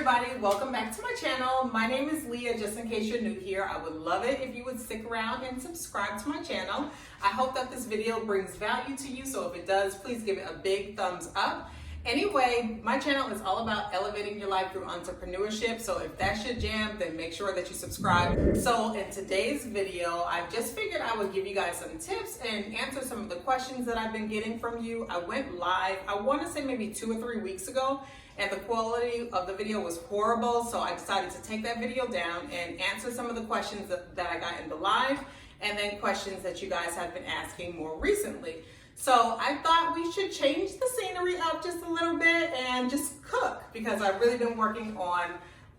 everybody, welcome back to my channel. My name is Leah. Just in case you're new here, I would love it if you would stick around and subscribe to my channel. I hope that this video brings value to you, so if it does, please give it a big thumbs up. Anyway, my channel is all about elevating your life through entrepreneurship, so if that's your jam, then make sure that you subscribe. So in today's video, I just figured I would give you guys some tips and answer some of the questions that I've been getting from you. I went live, I want to say maybe 2 or 3 weeks ago, and the quality of the video was horrible, so I decided to take that video down and answer some of the questions that I got in the live, and then questions that you guys have been asking more recently. So I thought we should change the scenery up just a little bit and just cook, because I've really been working on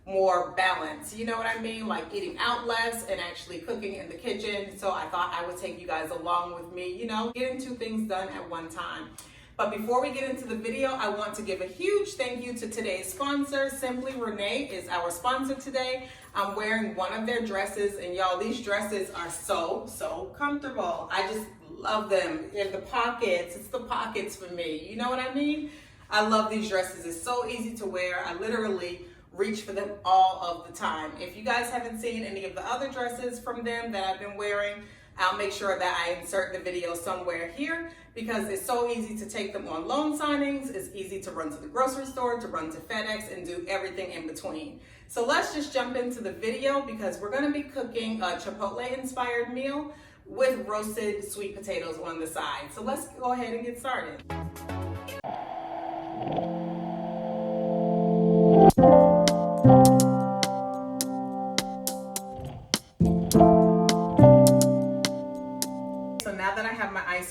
more balance, you know what I mean? Like eating out less and actually cooking in the kitchen. So I thought I would take you guys along with me, you know, getting 2 things done at one time. But before we get into the video, I want to give a huge thank you to today's sponsor. Simply Renee is our sponsor today. I'm wearing one of their dresses, and y'all, these dresses are so comfortable. I just love them. In the pockets, it's the pockets for me. You know what I mean? I love these dresses. It's so easy to wear. I literally reach for them all of the time. If you guys haven't seen any of the other dresses from them that I've been wearing, I'll make sure that I insert the video somewhere here, because it's so easy to take them on loan signings. It's easy to run to the grocery store, to run to FedEx, and do everything in between. So let's just jump into the video, because we're going to be cooking a Chipotle inspired meal with roasted sweet potatoes on the side. So let's go ahead and get started.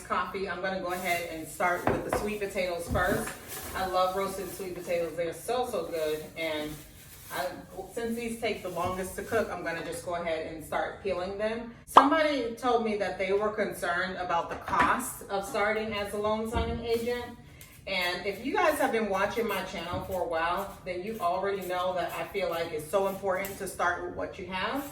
Coffee, I'm going to go ahead and start with the sweet potatoes first. I love roasted sweet potatoes. They're so good, and since these take the longest to cook, I'm going to just go ahead and start peeling them. Somebody told me that they were concerned about the cost of starting as a loan signing agent, and if you guys have been watching my channel for a while, then you already know that I feel like it's so important to start with what you have.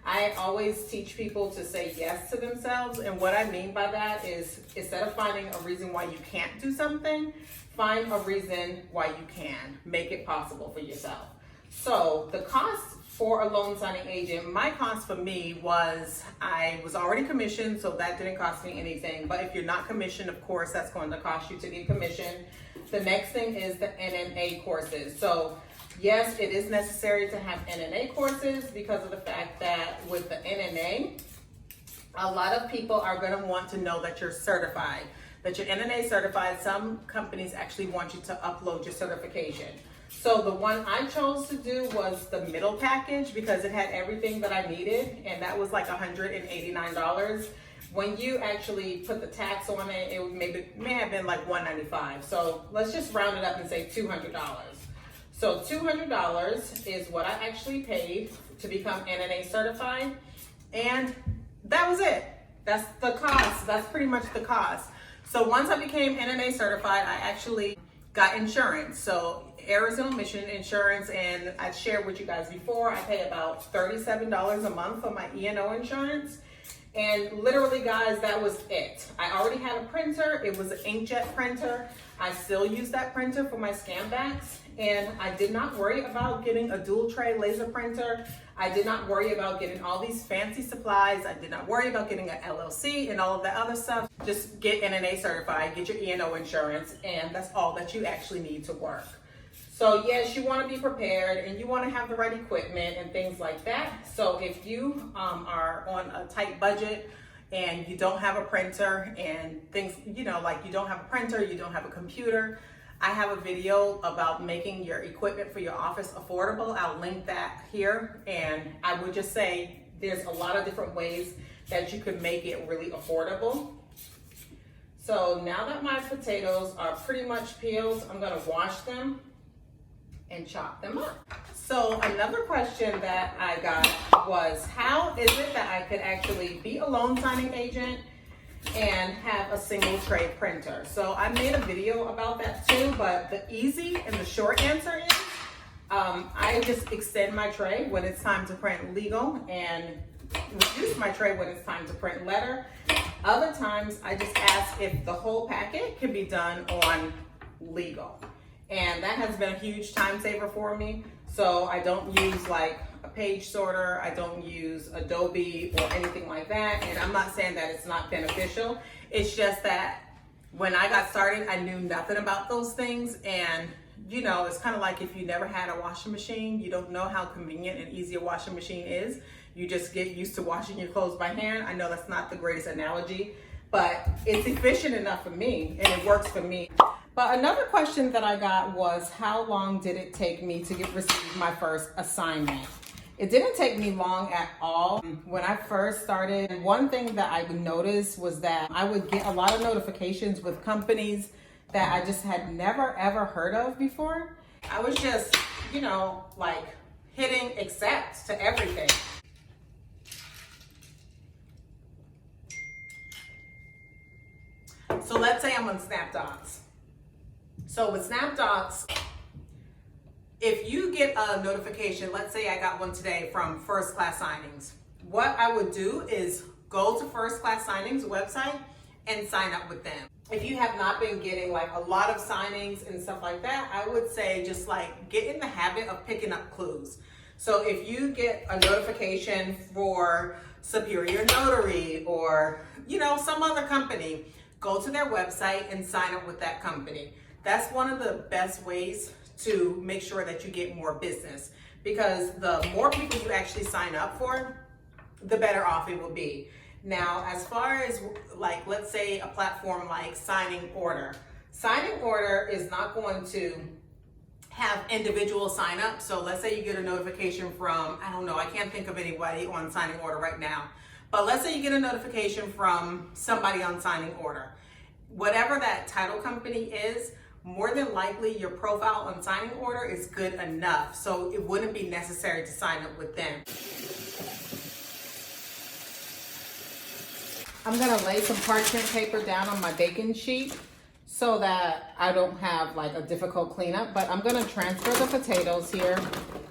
I always teach people to say yes to themselves, and what I mean by that is, instead of finding a reason why you can't do something, find a reason why you can. Make it possible for yourself. So the cost for a loan signing agent, my cost for me was, I was already commissioned, so that didn't cost me anything. But if you're not commissioned, of course, that's going to cost you to get commissioned. The next thing is the NNA courses. So yes, it is necessary to have NNA courses, because of the fact that with the NNA, a lot of people are going to want to know that you're certified, that you're NNA certified. Some companies actually want you to upload your certification. So the one I chose to do was the middle package, because it had everything that I needed, and that was like $189. When you actually put the tax on it, it may have been like $195. So let's just round it up and say $200. So $200 is what I actually paid to become NNA certified, and that was it. That's the cost. That's pretty much the cost. So once I became NNA certified, I actually got insurance. So errors and omission insurance, and I shared with you guys before, I pay about $37 a month for my E&O insurance. And literally, guys, that was it. I already had a printer. It was an inkjet printer. I still use that printer for my scan backs, and I did not worry about getting a dual tray laser printer. I did not worry about getting all these fancy supplies. I did not worry about getting an LLC and all of that other stuff. Just get NNA certified, get your E&O insurance, and that's all that you actually need to work. So yes, you want to be prepared, and you want to have the right equipment and things like that. So if you are on a tight budget and you don't have a printer and things, you know, like you don't have a printer, you don't have a computer, I have a video about making your equipment for your office affordable. I'll link that here, and I would just say there's a lot of different ways that you can make it really affordable. So now that my potatoes are pretty much peeled, I'm going to wash them and chop them up. So another question that I got was, how is it that I could actually be a loan signing agent and have a single tray printer? So I made a video about that too, but the easy and the short answer is, I just extend my tray when it's time to print legal, and reduce my tray when it's time to print letter. Other times I just ask if the whole packet can be done on legal. And that has been a huge time saver for me. So I don't use like a page sorter, I don't use Adobe or anything like that. And I'm not saying that it's not beneficial. It's just that when I got started, I knew nothing about those things. And you know, it's kind of like if you never had a washing machine, you don't know how convenient and easy a washing machine is. You just get used to washing your clothes by hand. I know that's not the greatest analogy, but it's efficient enough for me and it works for me. But another question that I got was, how long did it take me to receive my first assignment? It didn't take me long at all. When I first started, one thing that I would notice was that I would get a lot of notifications with companies that I just had never ever heard of before. I was just, you know, like hitting accept to everything. So let's say I'm on SnapDocs. So with SnapDocs, if you get a notification, let's say I got one today from First Class Signings, what I would do is go to First Class Signings website and sign up with them. If you have not been getting like a lot of signings and stuff like that, I would say just like get in the habit of picking up clues. So if you get a notification for Superior Notary or, you know, some other company, go to their website and sign up with that company. That's one of the best ways to make sure that you get more business, because the more people you actually sign up for, the better off it will be. Now, as far as like, let's say a platform like Signing Order. Signing Order is not going to have individual sign up. So let's say you get a notification from, I don't know, I can't think of anybody on Signing Order right now. But let's say you get a notification from somebody on Signing Order. Whatever that title company is, more than likely your profile on Signing Order is good enough. So it wouldn't be necessary to sign up with them. I'm gonna lay some parchment paper down on my baking sheet so that I don't have like a difficult cleanup, but I'm gonna transfer the potatoes here.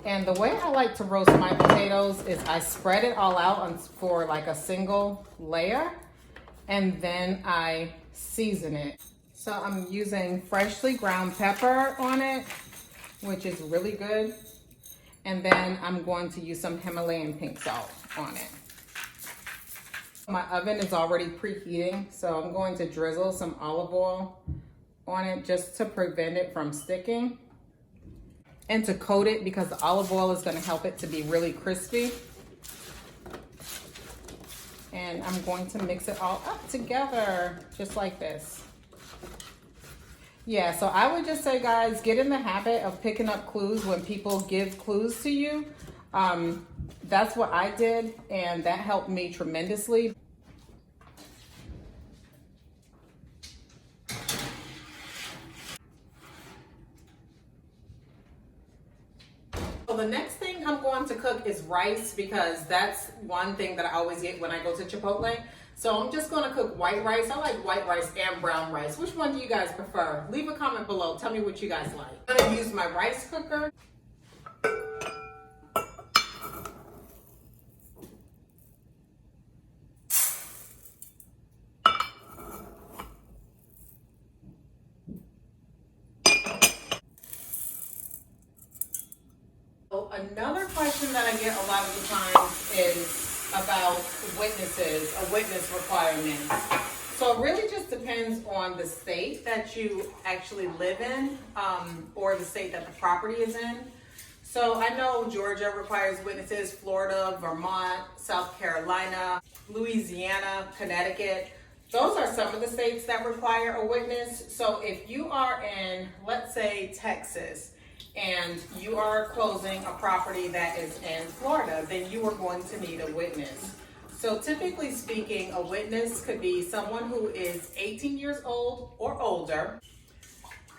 And the way I like to roast my potatoes is I spread it all out for like a single layer, and then I season it. So I'm using freshly ground pepper on it, which is really good. And then I'm going to use some Himalayan pink salt on it. My oven is already preheating, so I'm going to drizzle some olive oil on it just to prevent it from sticking and to coat it, because the olive oil is going to help it to be really crispy. And I'm going to mix it all up together just like this. Yeah, so I would just say, guys, get in the habit of picking up clues when people give clues to you. That's what I did, and that helped me tremendously. So the next thing I'm going to cook is rice, because that's one thing that I always get when I go to Chipotle. So I'm just gonna cook white rice. I like white rice and brown rice. Which one do you guys prefer? Leave a comment below. Tell me what you guys like. I'm gonna use my rice cooker. So another question that I get a lot of the times is about witnesses, a witness requirement. So it really just depends on the state that you actually live in, or the state that the property is in. So I know Georgia requires witnesses, Florida, Vermont, South Carolina, Louisiana, Connecticut. Those are some of the states that require a witness. So if you are in, let's say, Texas, and you are closing a property that is in Florida, then you are going to need a witness. So typically speaking, a witness could be someone who is 18 years old or older,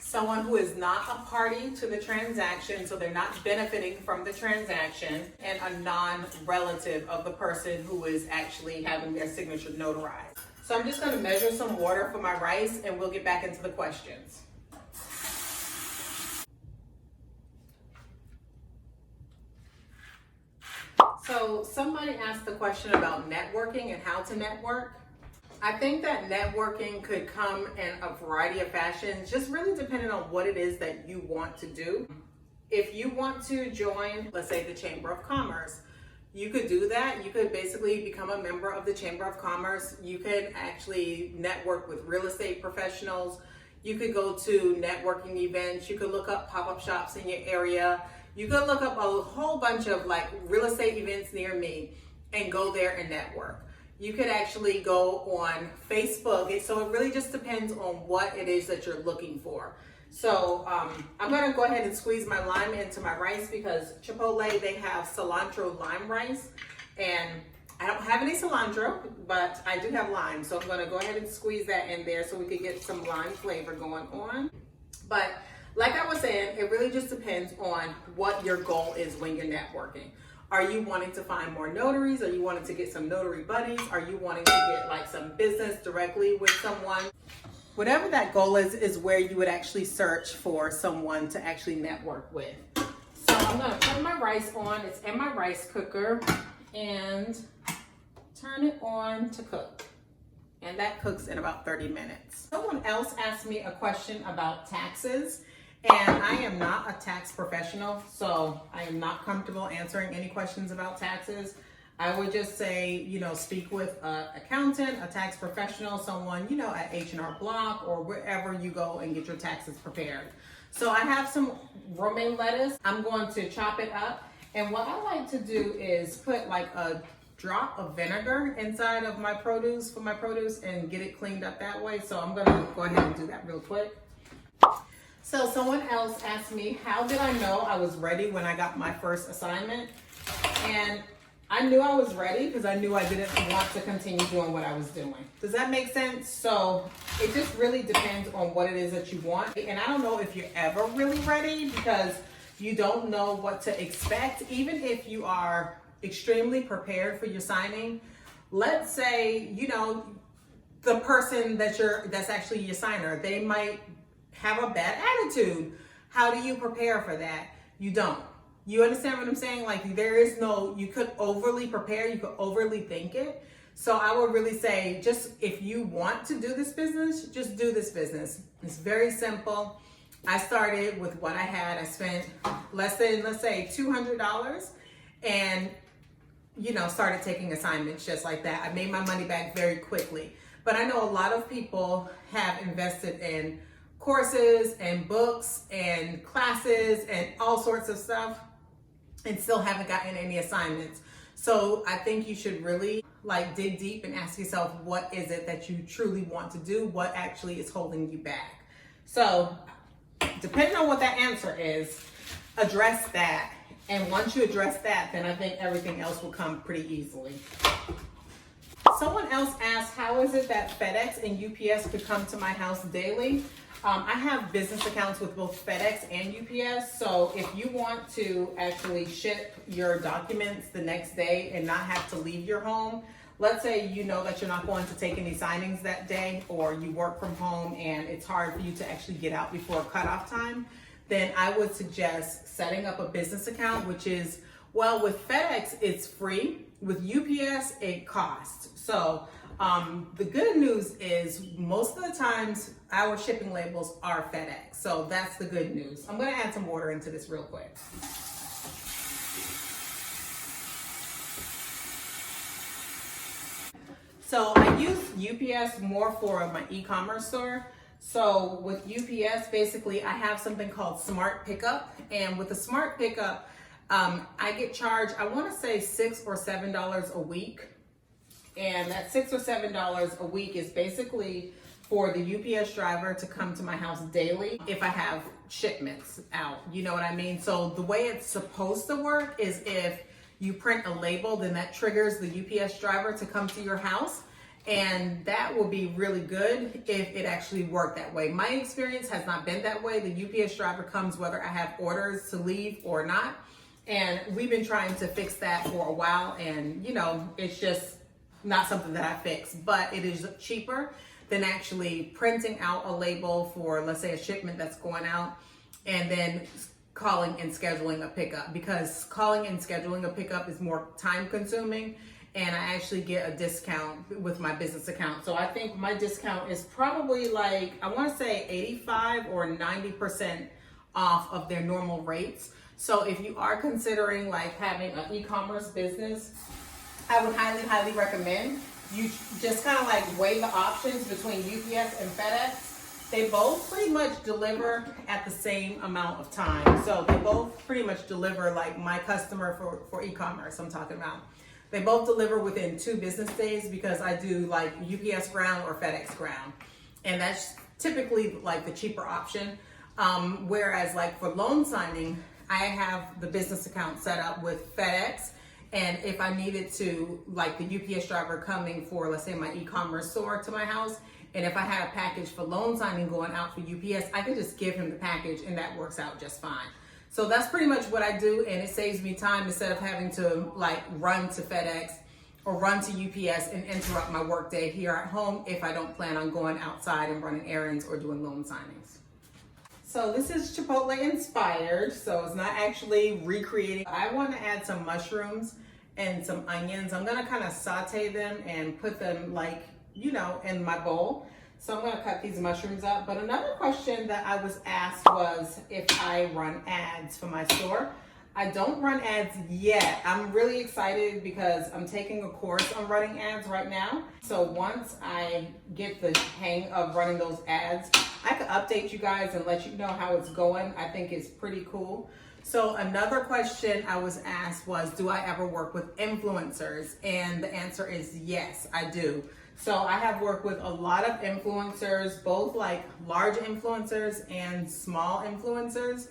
someone who is not a party to the transaction, so they're not benefiting from the transaction, and a non-relative of the person who is actually having their signature notarized. So I'm just gonna measure some water for my rice, and we'll get back into the questions. So somebody asked the question about networking and how to network. I think that networking could come in a variety of fashions, just really depending on what it is that you want to do. If you want to join, let's say, the Chamber of Commerce, you could do that. You could basically become a member of the Chamber of Commerce. You can actually network with real estate professionals. You could go to networking events. You could look up pop-up shops in your area. You could look up a whole bunch of like real estate events near me and go there and network. You could actually go on Facebook. So it really just depends on what it is that you're looking for. So I'm gonna go ahead and squeeze my lime into my rice because Chipotle, they have cilantro lime rice. And I don't have any cilantro, but I do have lime. So I'm gonna go ahead and squeeze that in there so we could get some lime flavor going on. But like I was saying, it really just depends on what your goal is when you're networking. Are you wanting to find more notaries? Are you wanting to get some notary buddies? Are you wanting to get like some business directly with someone? Whatever that goal is where you would actually search for someone to actually network with. So I'm gonna put my rice on. It's in my rice cooker and turn it on to cook. And that cooks in about 30 minutes. Someone else asked me a question about taxes. And I am not a tax professional, so I am not comfortable answering any questions about taxes. I would just say, speak with an accountant, a tax professional, someone, at H&R Block or wherever you go and get your taxes prepared. So I have some romaine lettuce. I'm going to chop it up. And what I like to do is put like a drop of vinegar inside of my produce, and get it cleaned up that way. So I'm gonna go ahead and do that real quick. So someone else asked me, how did I know I was ready when I got my first assignment? And I knew I was ready because I knew I didn't want to continue doing what I was doing. Does that make sense? So it just really depends on what it is that you want. And I don't know if you're ever really ready because you don't know what to expect. Even if you are extremely prepared for your signing, let's say, the person that's actually your signer, they might have a bad attitude. How do you prepare for that? You don't. You understand what I'm saying? Like there is no, you could overly prepare, you could overly think it. So I would really say, just if you want to do this business, just do this business. It's very simple. I started with what I had. I spent less than, let's say, $200 and, started taking assignments just like that. I made my money back very quickly. But I know a lot of people have invested in courses and books and classes and all sorts of stuff and still haven't gotten any assignments. So I think you should really dig deep and ask yourself, what is it that you truly want to do? What actually is holding you back? So depending on what that answer is, address that. And once you address that, then I think everything else will come pretty easily. Someone else asked, how is it that FedEx and UPS could come to my house daily? I have business accounts with both FedEx and UPS, so if you want to actually ship your documents the next day and not have to leave your home, let's say you know that you're not going to take any signings that day, or you work from home and it's hard for you to actually get out before cutoff time, then I would suggest setting up a business account, which is, well, with FedEx, it's free. With UPS, it costs. So the good news is most of the times our shipping labels are FedEx. So that's the good news. I'm gonna add some water into this real quick. So I use UPS more for my e-commerce store. So with UPS, basically I have something called Smart Pickup. And with the Smart Pickup, I get charged, I wanna say $6 or $7 a week. And that $6 or $7 a week is basically for the UPS driver to come to my house daily if I have shipments out, you know what I mean? So the way it's supposed to work is if you print a label, then that triggers the UPS driver to come to your house. And that will be really good if it actually worked that way. My experience has not been that way. The UPS driver comes whether I have orders to leave or not. And we've been trying to fix that for a while, and it's just not something that I fix, but it is cheaper than actually printing out a label for, let's say, a shipment that's going out and then calling and scheduling a pickup, because calling and scheduling a pickup is more time consuming and I actually get a discount with my business account. So I think my discount is probably like, I want to say 85 or 90% off of their normal rates. So if you are considering like having an e-commerce business, I would highly recommend you just kind of like weigh the options between UPS and FedEx. They both pretty much deliver at the same amount of time. So they both pretty much deliver, like my customer for e-commerce I'm talking about. They both deliver within 2 business days because I do like UPS ground or FedEx ground. And that's typically like the cheaper option. Whereas like for loan signing, I have the business account set up with FedEx. And if I needed to, like the UPS driver coming for, let's say, my e-commerce store to my house, and if I had a package for loan signing going out for UPS, I can just give him the package and that works out just fine. So that's pretty much what I do, and it saves me time instead of having to like run to FedEx or run to UPS and interrupt my workday here at home if I don't plan on going outside and running errands or doing loan signings. So this is Chipotle inspired, so it's not actually recreating. I want to add some mushrooms and some onions. I'm gonna kind of saute them and put them like, you know, in my bowl. So I'm gonna cut these mushrooms up. But another question that I was asked was if I run ads for my store. I don't run ads yet. I'm really excited because I'm taking a course on running ads right now. So once I get the hang of running those ads, I could update you guys and let you know how it's going. I think it's pretty cool. So another question I was asked was, do I ever work with influencers? And the answer is yes, I do. So I have worked with a lot of influencers, both like large influencers and small influencers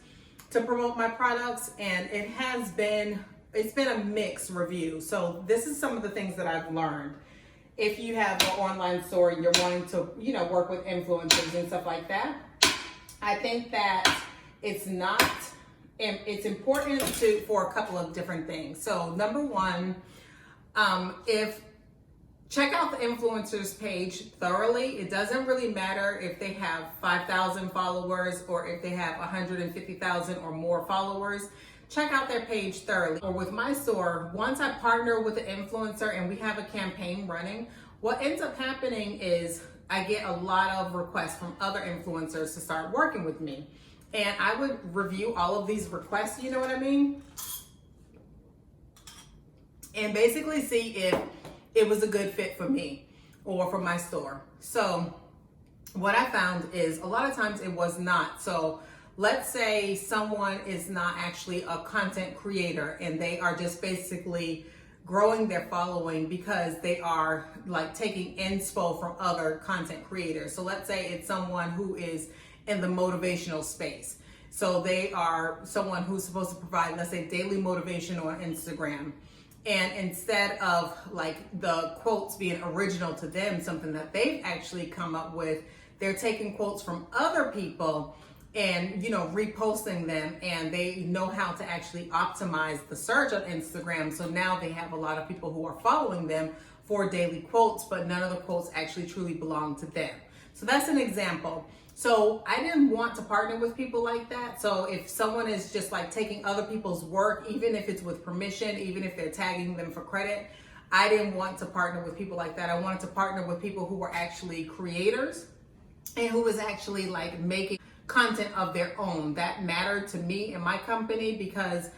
to promote my products. And it's been a mixed review. So this is some of the things that I've learned. If you have an online store and you're wanting to, you know, work with influencers and stuff like that, I think that it's important for a couple of different things. So number one, check out the influencers page thoroughly. It doesn't really matter if they have 5,000 followers or if they have 150,000 or more followers. Check out their page thoroughly. Or with my store, once I partner with an influencer and we have a campaign running, what ends up happening is I get a lot of requests from other influencers to start working with me. And I would review all of these requests, you know what I mean? And basically see if it was a good fit for me or for my store. So what I found is a lot of times it was not. So let's say someone is not actually a content creator and they are just basically growing their following because they are like taking inspo from other content creators. So let's say it's someone who is in the motivational space. So they are someone who's supposed to provide, let's say, daily motivation on Instagram. And instead of like the quotes being original to them, something that they've actually come up with, they're taking quotes from other people and, you know, reposting them, and they know how to actually optimize the search on Instagram. So now they have a lot of people who are following them for daily quotes, but none of the quotes actually truly belong to them. So that's an example. So I didn't want to partner with people like that. So if someone is just like taking other people's work, even if it's with permission, even if they're tagging them for credit, I didn't want to partner with people like that. I wanted to partner with people who were actually creators and who was actually like making content of their own. That mattered to me and my company, because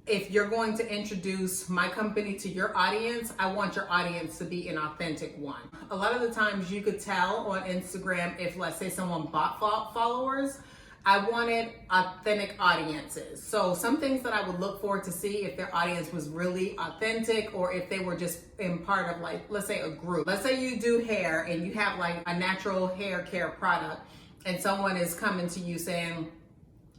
if you're going to introduce my company to your audience, I want your audience to be an authentic one. A lot of the times you could tell on Instagram if, let's say, someone bought followers, I wanted authentic audiences. So some things that I would look for to see if their audience was really authentic or if they were just in part of, like, let's say a group. Let's say you do hair and you have like a natural hair care product and someone is coming to you saying,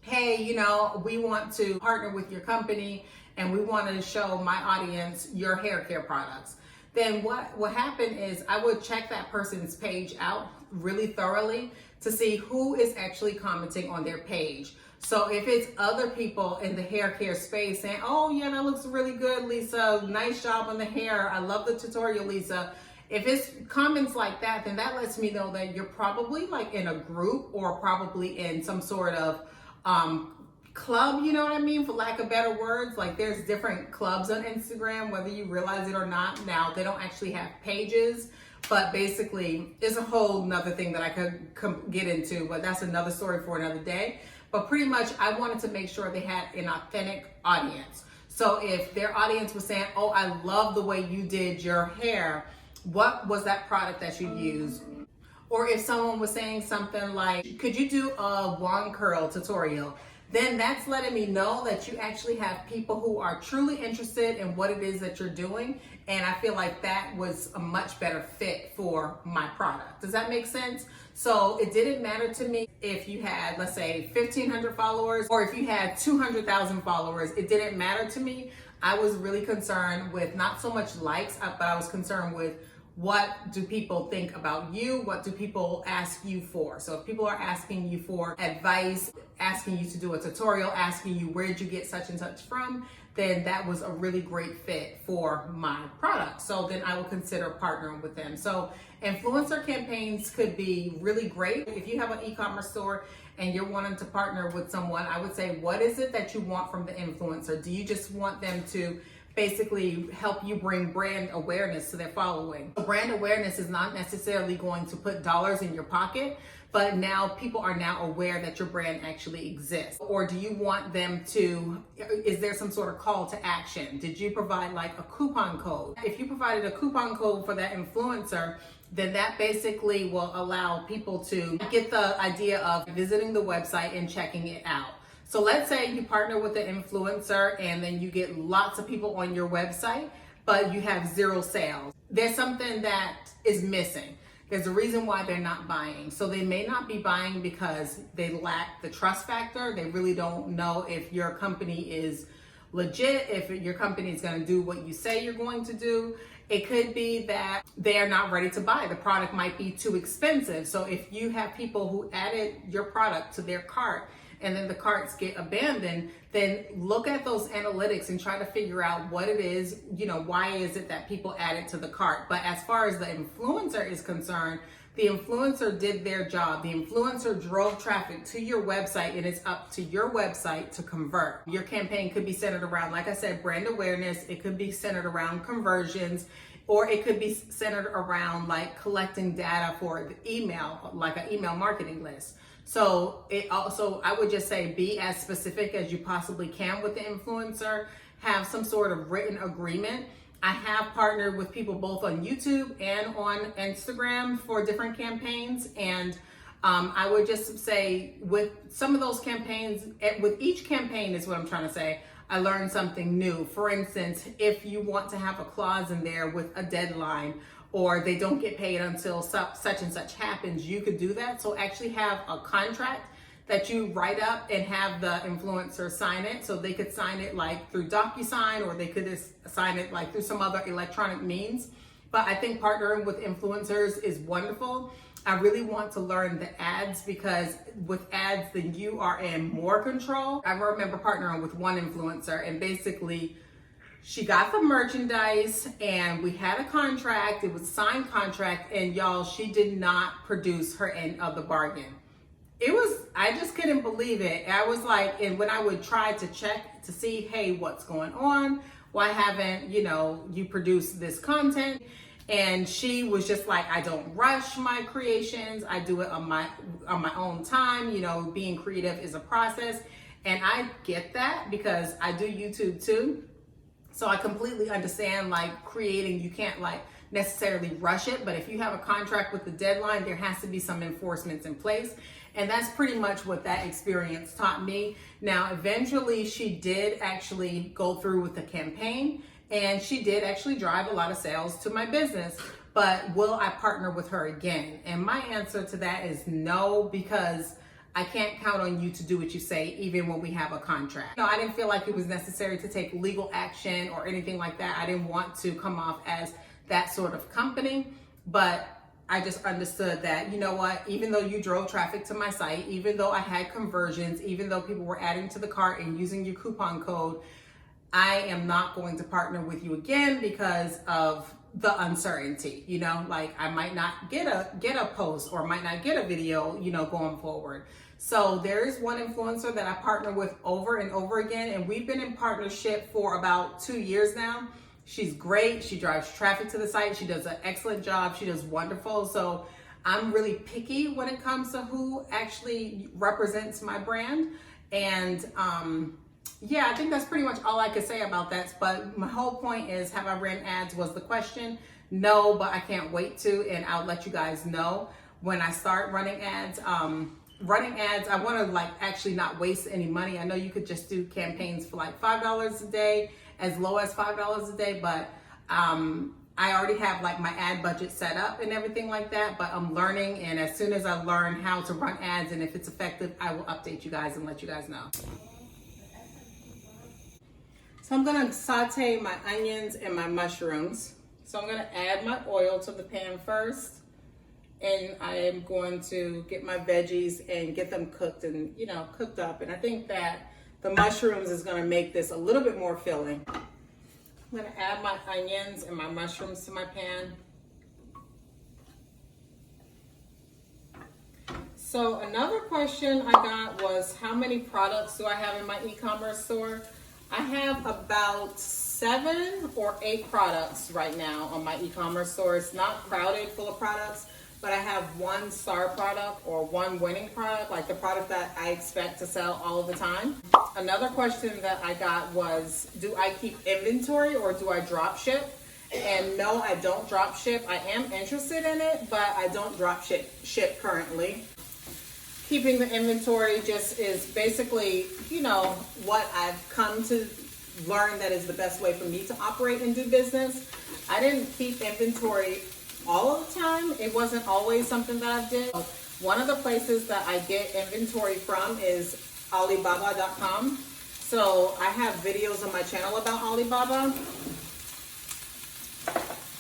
hey, you know, we want to partner with your company and we want to show my audience your hair care products. Then what happened is I would check that person's page out really thoroughly to see who is actually commenting on their page. So if it's other people in the hair care space saying, oh yeah, that looks really good, Lisa, nice job on the hair, I love the tutorial, Lisa. If it's comments like that, then that lets me know that you're probably like in a group or probably in some sort of club, you know what I mean, for lack of better words. Like there's different clubs on Instagram, whether you realize it or not. Now they don't actually have pages, but basically it's a whole nother thing that I could get into, but that's another story for another day. But pretty much I wanted to make sure they had an authentic audience. So if their audience was saying, oh, I love the way you did your hair, what was that product that you used? Or if someone was saying something like, could you do a wand curl tutorial? Then that's letting me know that you actually have people who are truly interested in what it is that you're doing. And I feel like that was a much better fit for my product. Does that make sense? So it didn't matter to me if you had, let's say, 1,500 followers or if you had 200,000 followers. It didn't matter to me. I was really concerned with not so much likes, but I was concerned with what do people think about you? What do people ask you for? So if people are asking you for advice, asking you to do a tutorial, asking you where did you get such and such from, then that was a really great fit for my product. So then I will consider partnering with them. So influencer campaigns could be really great. If you have an e-commerce store and you're wanting to partner with someone, I would say, what is it that you want from the influencer? Do you just want them to basically help you bring brand awareness to their following? Brand awareness is not necessarily going to put dollars in your pocket, but now people are now aware that your brand actually exists. Or do you want them to, is there some sort of call to action? Did you provide like a coupon code? If you provided a coupon code for that influencer, then that basically will allow people to get the idea of visiting the website and checking it out. So let's say you partner with an influencer and then you get lots of people on your website, but you have 0 sales. There's something that is missing. There's a reason why they're not buying. So they may not be buying because they lack the trust factor. They really don't know if your company is legit, if your company is going to do what you say you're going to do. It could be that they are not ready to buy. The product might be too expensive. So if you have people who added your product to their cart and then the carts get abandoned, then look at those analytics and try to figure out what it is, why is it that people add it to the cart. But as far as the influencer is concerned, the influencer did their job. The influencer drove traffic to your website, and it's up to your website to convert. Your campaign could be centered around, like I said, brand awareness. It could be centered around conversions, or it could be centered around like collecting data for the email, like an email marketing list. So I would just say be as specific as you possibly can with the influencer. Have some sort of written agreement. I have partnered with people both on YouTube and on Instagram for different campaigns. And I would just say with some of those campaigns, with each campaign is what I'm trying to say, I learned something new. For instance, if you want to have a clause in there with a deadline, or they don't get paid until such and such happens, you could do that. So actually have a contract that you write up and have the influencer sign it. So they could sign it like through DocuSign, or they could just sign it like through some other electronic means. But I think partnering with influencers is wonderful. I really want to learn the ads, because with ads, then you are in more control. I remember partnering with one influencer, and basically she got the merchandise and we had a contract. It was a signed contract, and y'all, she did not produce her end of the bargain. I just couldn't believe it. I was like, and when I would try to check to see, hey, what's going on? Why haven't, you produced this content? And she was just like, I don't rush my creations. I do it on my own time. Being creative is a process. And I get that because I do YouTube too. So I completely understand, like, creating, you can't like necessarily rush it, but if you have a contract with the deadline, there has to be some enforcements in place. And that's pretty much what that experience taught me. Now, eventually she did actually go through with the campaign, and she did actually drive a lot of sales to my business. But will I partner with her again? And my answer to that is no, because I can't count on you to do what you say, even when we have a contract. I didn't feel like it was necessary to take legal action or anything like that. I didn't want to come off as that sort of company, but I just understood that, you know what, even though you drove traffic to my site, even though I had conversions, even though people were adding to the cart and using your coupon code, I am not going to partner with you again because of the uncertainty, you know, like I might not get a post or might not get a video, you know, going forward. So there is one influencer that I partner with over and over again, and we've been in partnership for about 2 years now. She's great. She drives traffic to the site. She does an excellent job. She does wonderful. So I'm really picky when it comes to who actually represents my brand. And yeah, I think that's pretty much all I could say about that. But my whole point is, have I ran ads was the question. No, but I can't wait to, and I'll let you guys know when I start running ads. Running ads, I want to like actually not waste any money. I know you could just do campaigns for like $5 a day, as low as $5 a day, but I already have like my ad budget set up and everything like that, but I'm learning, and as soon as I learn how to run ads and if it's effective, I will update you guys and let you guys know. So I'm gonna saute my onions and my mushrooms. So I'm gonna add my oil to the pan first, and I am going to get my veggies and get them cooked and, you know, cooked up. And I think that the mushrooms is gonna make this a little bit more filling. I'm gonna add my onions and my mushrooms to my pan. So another question I got was, how many products do I have in my e-commerce store? I have about 7 or 8 products right now on my e-commerce store. It's not crowded full of products, but I have one star product or one winning product, like the product that I expect to sell all of the time. Another question that I got was, do I keep inventory or do I drop ship? And no, I don't drop ship. I am interested in it, but I don't drop ship currently. Keeping the inventory just is basically, you know, what I've come to learn that is the best way for me to operate and do business. I didn't keep inventory all of the time. It wasn't always something that I did. One of the places that I get inventory from is Alibaba.com. So I have videos on my channel about Alibaba.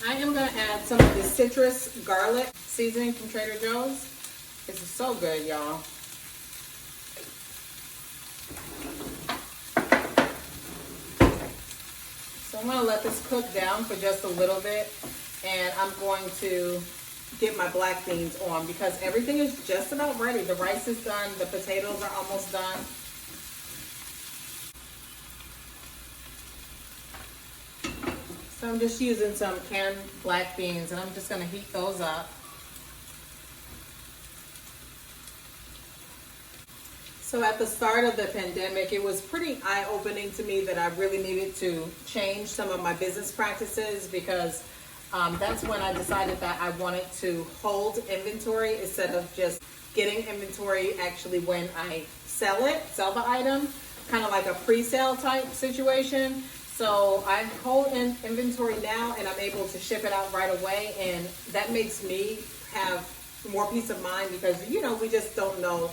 I am gonna add some of this citrus garlic seasoning from Trader Joe's. This is so good, y'all. So I'm gonna let this cook down for just a little bit, and I'm going to get my black beans on because everything is just about ready. The rice is done, the potatoes are almost done. So I'm just using some canned black beans, and I'm just gonna heat those up. So at the start of the pandemic, it was pretty eye-opening to me that I really needed to change some of my business practices because that's when I decided that I wanted to hold inventory instead of just getting inventory actually when I sell the item, kind of like a pre-sale type situation. So I hold in inventory now, and I'm able to ship it out right away, and that makes me have more peace of mind because, you know, we just don't know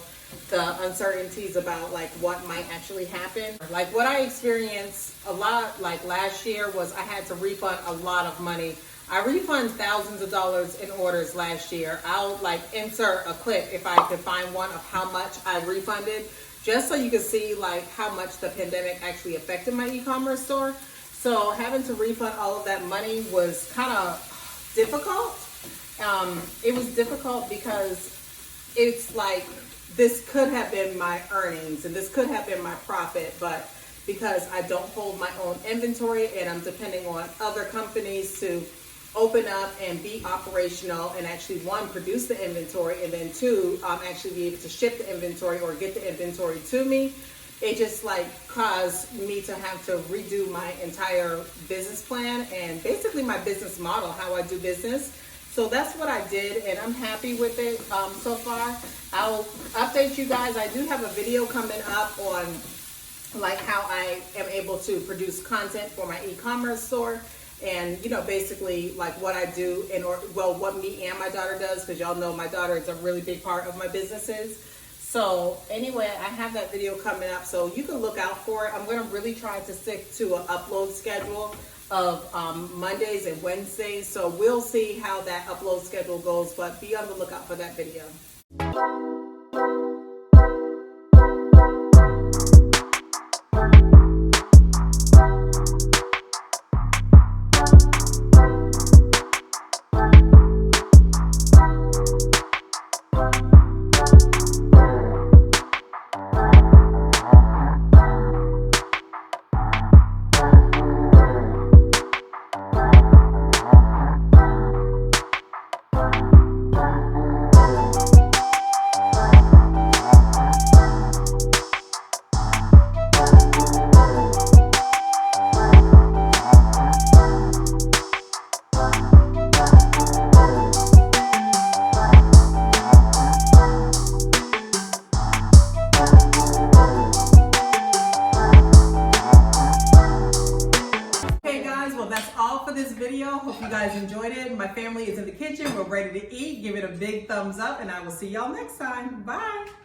the uncertainties about like what might actually happen. Like what I experienced a lot like last year was I had to refund a lot of money. I refund thousands of dollars in orders last year. I'll like insert a clip if I could find one of how much I refunded, just so you can see like how much the pandemic actually affected my e-commerce store. So having to refund all of that money was kind of difficult. It was difficult because it's like, this could have been my earnings and this could have been my profit, but because I don't hold my own inventory and I'm depending on other companies to open up and be operational and actually, one, produce the inventory, and then two, actually be able to ship the inventory or get the inventory to me, it just like caused me to have to redo my entire business plan and basically my business model, how I do business. So that's what I did, and I'm happy with it so far. I'll update you guys. I do have a video coming up on like how I am able to produce content for my e-commerce store, and you know, basically like what I do what me and my daughter does, because y'all know my daughter is a really big part of my businesses. So anyway, I have that video coming up, so you can look out for it. I'm gonna really try to stick to an upload schedule of Mondays and Wednesdays. So we'll see how that upload schedule goes, but be on the lookout for that video. video. Hope you guys enjoyed it. My family is in the kitchen. We're ready to eat. Give it a big thumbs up, and I will see y'all next time. Bye.